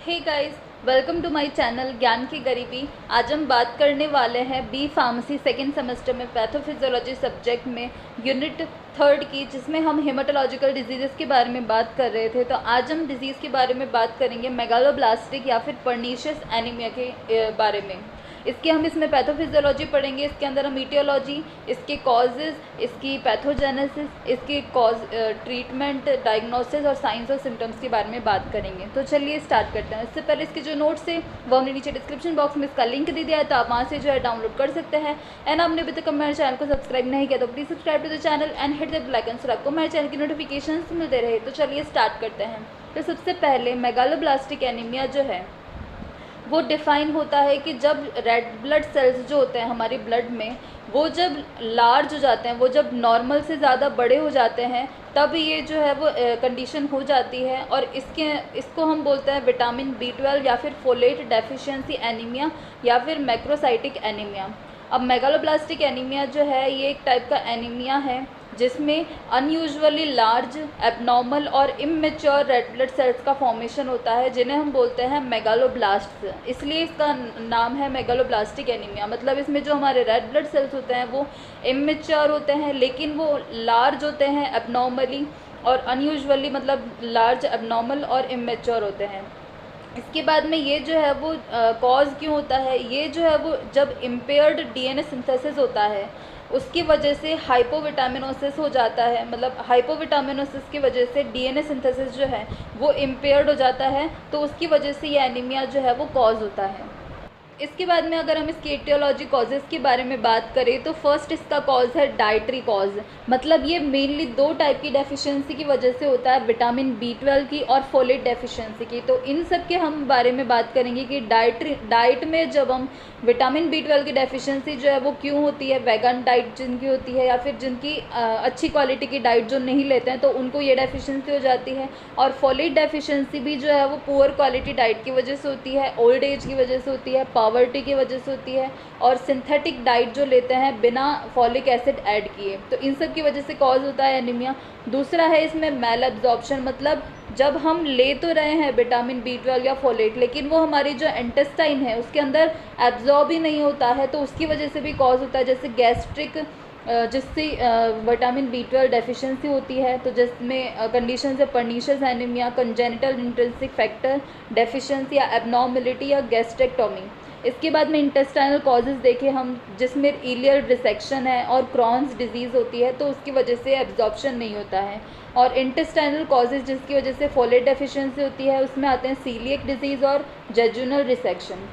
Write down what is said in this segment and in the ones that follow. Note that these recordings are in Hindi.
Hey guys, welcome to my channel ज्ञान की गरीबी। आज हम बात करने वाले हैं बी फार्मेसी सेकेंड सेमेस्टर में पैथोफिजियोलॉजी सब्जेक्ट में यूनिट थर्ड की, जिसमें हम हेमाटोलॉजिकल डिजीज़ के बारे में बात कर रहे थे। तो आज हम डिजीज़ के बारे में बात करेंगे मेगालोब्लास्टिक या फिर पर्नीशियस एनीमिया के बारे में। हम इसमें पैथोफिजियोलॉजी पढ़ेंगे, इसके अंदर हम ईटियोलॉजी, इसके कॉजेज़, इसकी पैथोजेनेसिस, इसकी ट्रीटमेंट, डायग्नोसिस और साइंस और सिम्टम्स के बारे में बात करेंगे। तो चलिए स्टार्ट करते हैं। इससे पहले इसके जो नोट्स है वो हमने नीचे डिस्क्रिप्शन बॉक्स में इसका लिंक दे दिया है, तो आप वहाँ से जो है डाउनलोड कर सकते हैं। एंड आपने अभी तक हमारे चैनल को सब्सक्राइब नहीं किया तो please subscribe to the channel and hit the bell icon so आपको हमारे चैनल की नोटिफिकेशन मिलते रहे। तो चलिए स्टार्ट करते हैं। तो सबसे पहले मेगालोब्लास्टिक एनीमिया जो है वो डिफ़ाइन होता है कि जब रेड ब्लड सेल्स जो होते हैं हमारी ब्लड में, वो जब लार्ज हो जाते हैं, वो जब नॉर्मल से ज़्यादा बड़े हो जाते हैं, तब ये जो है वो कंडीशन हो जाती है। और इसको हम बोलते हैं विटामिन B12 या फिर फोलेट डेफिशिएंसी एनीमिया या फिर मैक्रोसाइटिक एनीमिया। अब मेगालोब्लास्टिक एनीमिया जो है ये एक टाइप का एनीमिया है जिसमें अनयूजुअली लार्ज, एबनॉर्मल और इमेच्योर रेड ब्लड सेल्स का फॉर्मेशन होता है, जिन्हें हम बोलते हैं मेगालोब्लास्ट्स। इसलिए इसका नाम है मेगालोब्लास्टिक एनीमिया। मतलब इसमें जो हमारे रेड ब्लड सेल्स होते हैं वो इमेच्योर होते हैं, लेकिन वो लार्ज होते हैं एबनॉर्मली और अनयूजुअली, मतलब लार्ज, एबनॉर्मल और इमेच्योर होते हैं। इसके बाद में ये जो है वो कॉज क्यों होता है, ये जो है वो जब इम्पेयर्ड डीएनए सिंथेसिस होता है उसकी वजह से हाइपोविटामिनोसिस हो जाता है। मतलब हाइपोविटामिनोसिस की वजह से डीएनए सिंथेसिस जो है वो इम्पेयर्ड हो जाता है, तो उसकी वजह से ये एनीमिया जो है वो कॉज होता है। इसके बाद में अगर हम इसकी एटियोलॉजी कॉजेज़ के बारे में बात करें तो फर्स्ट इसका कॉज है डाइटरी कॉज। मतलब ये मेनली दो टाइप की डेफिशिएंसी की वजह से होता है, विटामिन B12 की और फोलेट डेफिशिएंसी की। तो इन सब के हम बारे में बात करेंगे कि डाइट में जब हम विटामिन B12 की डेफिशिएंसी जो है वो क्यों होती है, वेगन डाइट जिनकी होती है या फिर जिनकी अच्छी क्वालिटी की डाइट जो नहीं लेते हैं तो उनको ये डेफिशिएंसी हो जाती है। और फोलेट डेफिशिएंसी भी जो है वो पुअर क्वालिटी डाइट की वजह से होती है, ओल्ड एज की वजह से होती है, पॉवर्टी की वजह से होती है और सिंथेटिक डाइट जो लेते हैं बिना फॉलिक एसिड ऐड किए, तो इन सब की वजह से कॉज होता है एनीमिया। दूसरा है इसमें मेल एब्जॉर्प्शन। मतलब जब हम ले तो रहे हैं विटामिन B12 या फोलेट, लेकिन वो हमारी जो इंटेस्टाइन है उसके अंदर एब्जॉर्ब ही नहीं होता है, तो उसकी वजह से भी कॉज होता है, जैसे गैस्ट्रिक, जिससे विटामिन B12 डेफिशिएंसी होती है, तो जिसमें कंडीशन है pernicious anaemia, congenital intrinsic factor deficiency या एबनॉर्मलिटी या गैस्ट्रेक्टोमी। इसके बाद में इंटेस्टाइनल कॉजेज़ देखें हम, जिसमें इलियल डिसेक्शन है और क्रॉन्स डिजीज़ होती है, तो उसकी वजह से एब्जॉर्प्शन नहीं होता है। और इंटेस्टाइनल कॉजेज़ जिसकी वजह से फोलेट डेफिशिएंसी होती है, उसमें आते हैं सीलिएक डिजीज़ और जेजुनल रिसेक्शन।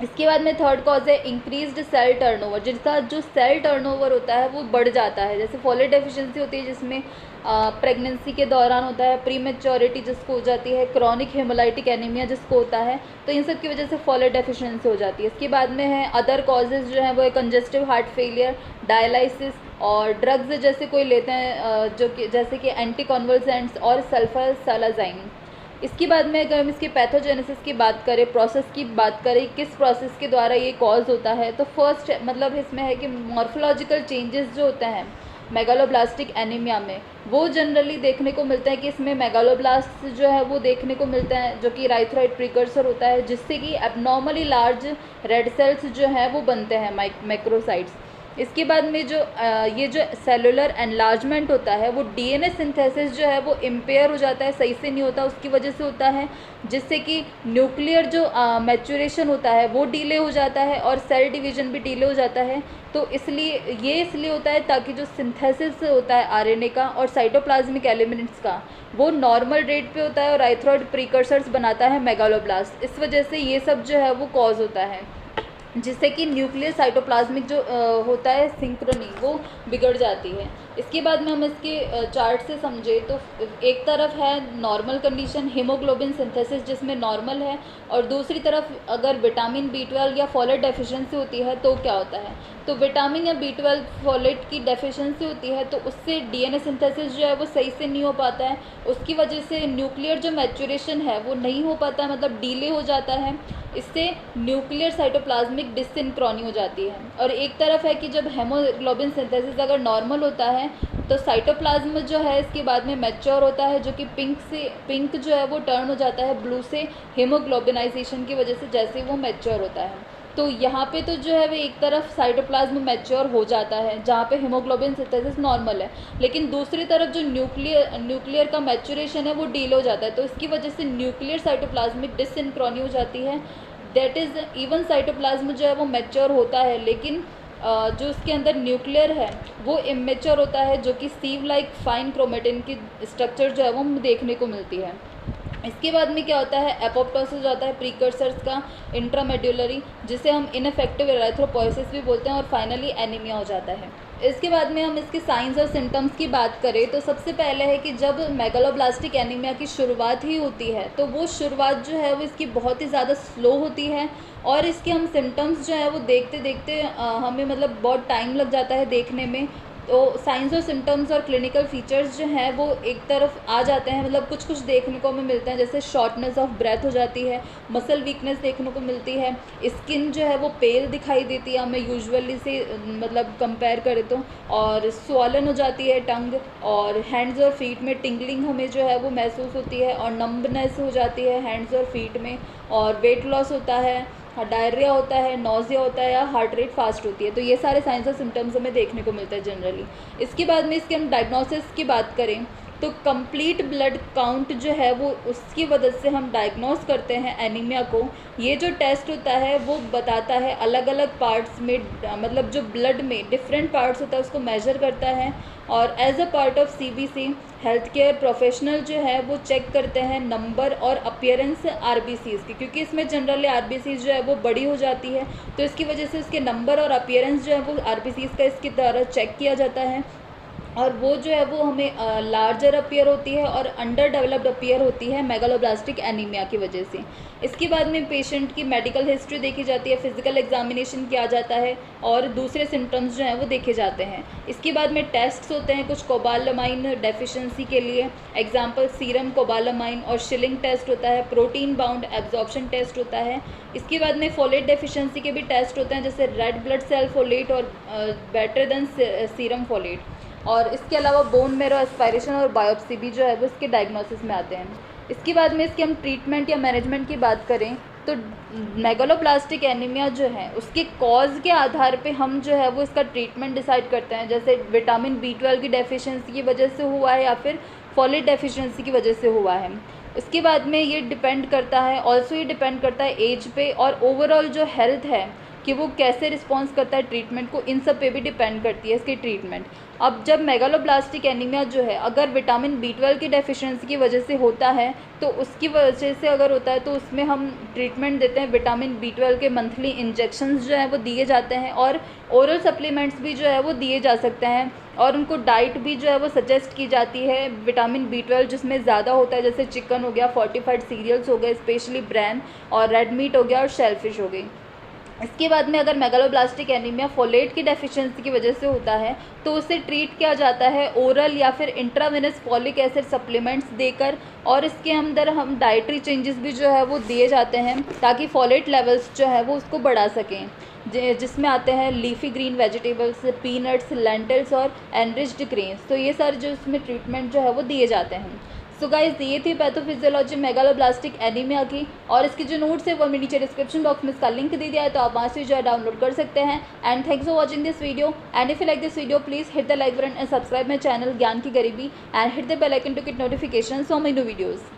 इसके बाद में थर्ड कॉज है इंक्रीज्ड सेल टर्नओवर, जिसका जो सेल टर्नओवर होता है वो बढ़ जाता है। जैसे फोलेट डेफिशिएंसी होती है जिसमें प्रेगनेंसी के दौरान होता है, प्री मेच्योरिटी जिसको हो जाती है, क्रॉनिक हेमोलाइटिक एनीमिया जिसको होता है, तो इन सब की वजह से फोलेट डेफिशिएंसी हो जाती है। इसके बाद में है अदर कॉजेज़ जो है वो है कंजेस्टिव हार्ट फेलियर, डायलिसिस और ड्रग्स जैसे कोई लेते हैं जो कि जैसे कि एंटी कॉन्वल्सेंट्स और सल्फरसालाज़ाइन। इसके बाद में अगर हम इसके पैथोजेनेसिस की बात करें, प्रोसेस की बात करें, किस प्रोसेस के द्वारा ये कॉज होता है, तो फर्स्ट मतलब इसमें है कि मॉर्फोलॉजिकल चेंजेस जो होते हैं मेगालोब्लास्टिक एनीमिया में, वो जनरली देखने को मिलते हैं कि इसमें मेगालोब्लास्ट जो है वो देखने को मिलता है, जो कि राइथ्रॉइड प्रिकर्सर होता है, जिससे कि एबनॉर्मली लार्ज रेड सेल्स जो हैं वो बनते हैं, मैक्रोसाइट्स। इसके बाद में जो ये जो सेलुलर एनलार्जमेंट होता है, वो डीएनए सिंथेसिस जो है वो इम्पेयर हो जाता है, सही से नहीं होता, उसकी वजह से होता है, जिससे कि न्यूक्लियर जो मैच्योरेशन होता है वो डिले हो जाता है और सेल डिवीजन भी डिले हो जाता है। तो इसलिए होता है ताकि जो सिंथेसिस होता है आरएनए का और साइटोप्लाज्मिक एलिमेंट्स का, वो नॉर्मल रेट पे होता है और राइथ्रॉइड प्रिकर्सर्स बनाता है मेगालोब्लास्ट। इस वजह से ये सब जो है वो कॉज होता है, जिससे कि न्यूक्लियर साइटोप्लाज्मिक जो होता है सिंक्रोनी, वो बिगड़ जाती है। इसके बाद में हम इसके चार्ट से समझे तो एक तरफ है नॉर्मल कंडीशन, हीमोग्लोबिन सिंथेसिस जिसमें नॉर्मल है, और दूसरी तरफ अगर विटामिन B12 या फोलेट डेफिशिएंसी होती है तो क्या होता है, तो विटामिन या B12 फोलेट की डेफिशिएंसी होती है तो उससे डीएनए सिंथेसिस जो है वो सही से नहीं हो पाता है, उसकी वजह से न्यूक्लियर जो मैच्योरेशन है वो नहीं हो पाता है, मतलब डिले हो जाता है। इससे न्यूक्लियर साइटोप्लाज्मिक में डिसिंक्रोनी हो जाती है। और एक तरफ है कि जब हेमोग्लोबिन सिंथेसिस अगर नॉर्मल होता है तो साइटोप्लाज्म जो है इसके बाद में मैच्योर होता है, जो कि पिंक जो है वो टर्न हो जाता है ब्लू से हीमोग्लोबिनाइजेशन की वजह से जैसे वो मैच्योर होता है। तो यहाँ पे तो जो है वो एक तरफ साइटोप्लाज्म मैच्योर हो जाता है जहाँ पे हीमोग्लोबिन सिंथेसिस नॉर्मल है, लेकिन दूसरी तरफ जो न्यूक्लियर का मैच्योरेशन है वो डीले हो जाता है, तो इसकी वजह से न्यूक्लियर साइटोप्लाज्मिक डिसिंक्रोनी हो जाती है। दैट इज़ इवन साइटोप्लाज्म जो है वो मैच्योर होता है, लेकिन जो उसके अंदर न्यूक्लियर है वो इमेच्योर होता है, जो कि सीव लाइक फाइन क्रोमेटिन की स्ट्रक्चर जो है वो देखने को मिलती है। इसके बाद में क्या होता है, एपोप्टोसिस होता है प्रीकर्सर्स का इंट्रामेड्युलरी, जिसे हम इनफेक्टिव एरिथ्रोपोइसिस भी बोलते हैं, और फाइनली एनीमिया हो जाता है। इसके बाद में हम इसके साइंस और सिम्टम्स की बात करें तो सबसे पहले है कि जब मेगालोब्लास्टिक एनीमिया की शुरुआत ही होती है तो वो शुरुआत जो है वो इसकी बहुत ही ज़्यादा स्लो होती है, और इसके हम सिम्टम्स जो है वो देखते देखते हमें मतलब बहुत टाइम लग जाता है देखने में। तो साइंस और सिम्टम्स और क्लिनिकल फीचर्स जो हैं वो एक तरफ आ जाते हैं, मतलब कुछ कुछ देखने को हमें मिलते हैं, जैसे शॉर्टनेस ऑफ ब्रेथ हो जाती है, मसल वीकनेस देखने को मिलती है, स्किन जो है वो पेल दिखाई देती है हमें यूजुअली से मतलब कंपेयर करें तो, और स्वॉलन हो जाती है टंग, और हैंड्स और फीट में टिंगलिंग हमें जो है वो महसूस होती है, और नम्बनेस हो जाती है हैंड्स और फीट में, और वेट लॉस होता है, डायरिया होता है, नोज़िया होता है, या हार्ट रेट फास्ट होती है। तो ये सारे साइंस और सिम्टम्स हमें देखने को मिलते हैं जनरली। इसके बाद में इसके हम डायग्नोसिस की बात करें तो कंप्लीट ब्लड काउंट जो है वो उसकी वजह से हम डायग्नोस करते हैं एनीमिया को। ये जो टेस्ट होता है वो बताता है अलग अलग पार्ट्स में, मतलब जो ब्लड में डिफरेंट पार्ट्स होता है उसको मेजर करता है, और as a part of CBC health care professional जो है वो चेक करते हैं नंबर और अपीयरेंस आरबीसीज की, क्योंकि इसमें जनरली आरबीसीज जो है वो बड़ी हो जाती है, तो इसकी वजह से उसके नंबर और अपीयरेंस जो है वो आरबीसीज का इसके द्वारा चेक किया जाता है, और वो जो है वो हमें लार्जर अपीयर होती है और अंडर डेवलप्ड अपीयर होती है मेगालोब्लास्टिक एनीमिया की वजह से। इसके बाद में पेशेंट की मेडिकल हिस्ट्री देखी जाती है, फिजिकल एग्जामिनेशन किया जाता है, और दूसरे सिम्टम्स जो हैं वो देखे जाते हैं। इसके बाद में टेस्ट्स होते हैं कुछ कोबालामाइन डेफिशिएंसी के लिए, एग्जांपल सीरम कोबालामाइन, और शिलिंग टेस्ट होता है, प्रोटीन बाउंड एब्जॉर्प्शन टेस्ट होता है। इसके बाद में फोलेट डेफिशिएंसी के भी टेस्ट होते हैं, जैसे रेड ब्लड सेल फोलेट और बेटर देन सीरम फोलेट, और इसके अलावा बोन मेरो एस्पायरेशन और बायोप्सी भी जो है वो इसके डायग्नोसिस में आते हैं। इसके बाद में इसके हम ट्रीटमेंट या मैनेजमेंट की बात करें तो मेगालोब्लास्टिक एनीमिया जो है उसके कॉज के आधार पे हम जो है वो इसका ट्रीटमेंट डिसाइड करते हैं, जैसे विटामिन B12 की डेफिशिएंसी की वजह से हुआ है या फिर फॉलेट डेफिशिएंसी की वजह से हुआ है। इसके बाद में ये डिपेंड करता है, ऑल्सो ये डिपेंड करता है एज पे, और ओवरऑल जो हेल्थ है कि वो कैसे रिस्पॉन्स करता है ट्रीटमेंट को, इन सब पे भी डिपेंड करती है इसकी ट्रीटमेंट। अब जब मेगालोब्लास्टिक एनीमिया जो है अगर विटामिन B12 की डेफिशिएंसी की वजह से होता है तो उसकी वजह से अगर होता है तो उसमें हम ट्रीटमेंट देते हैं, विटामिन B12 के मंथली इंजेक्शंस जो है वो दिए जाते हैं, और ओरल सप्लीमेंट्स भी जो है वो दिए जा सकते हैं, और उनको डाइट भी जो है वो सजेस्ट की जाती है विटामिन B12 जिसमें ज़्यादा होता है, जैसे चिकन हो गया, फोर्टिफाइड सीरियल्स हो गए, स्पेशली ब्रैन, और रेड मीट हो गया, और शेलफिश हो गई। इसके बाद में अगर मेगालोब्लास्टिक एनीमिया फोलेट की डेफिशिएंसी की वजह से होता है तो उसे ट्रीट किया जाता है ओरल या फिर इंट्रावेनस फॉलिक एसिड सप्लीमेंट्स देकर, और इसके अंदर हम डाइटरी चेंजेस भी जो है वो दिए जाते हैं ताकि फॉलेट लेवल्स जो है वो उसको बढ़ा सकें, जिसमें आते हैं leafy green vegetables, peanuts, lentils और एनरिच्ड ग्रेन्स। तो ये सारे जो इसमें ट्रीटमेंट जो है वो दिए जाते हैं। सो गाइस ये थी पैथोफिजियोलॉजी मेगालोब्लास्टिक एनीमिया की, और इसकी जो नोट्स है वो मैं नीचे डिस्क्रिप्शन बॉक्स में इसका लिंक दे दिया है, तो आप वहाँ से जो है डाउनलोड कर सकते हैं। And thanks for watching this video, and if you like this video please hit the like button and subscribe my channel ज्ञान की गरीबी, and hit the bell icon to get notification on my new videos.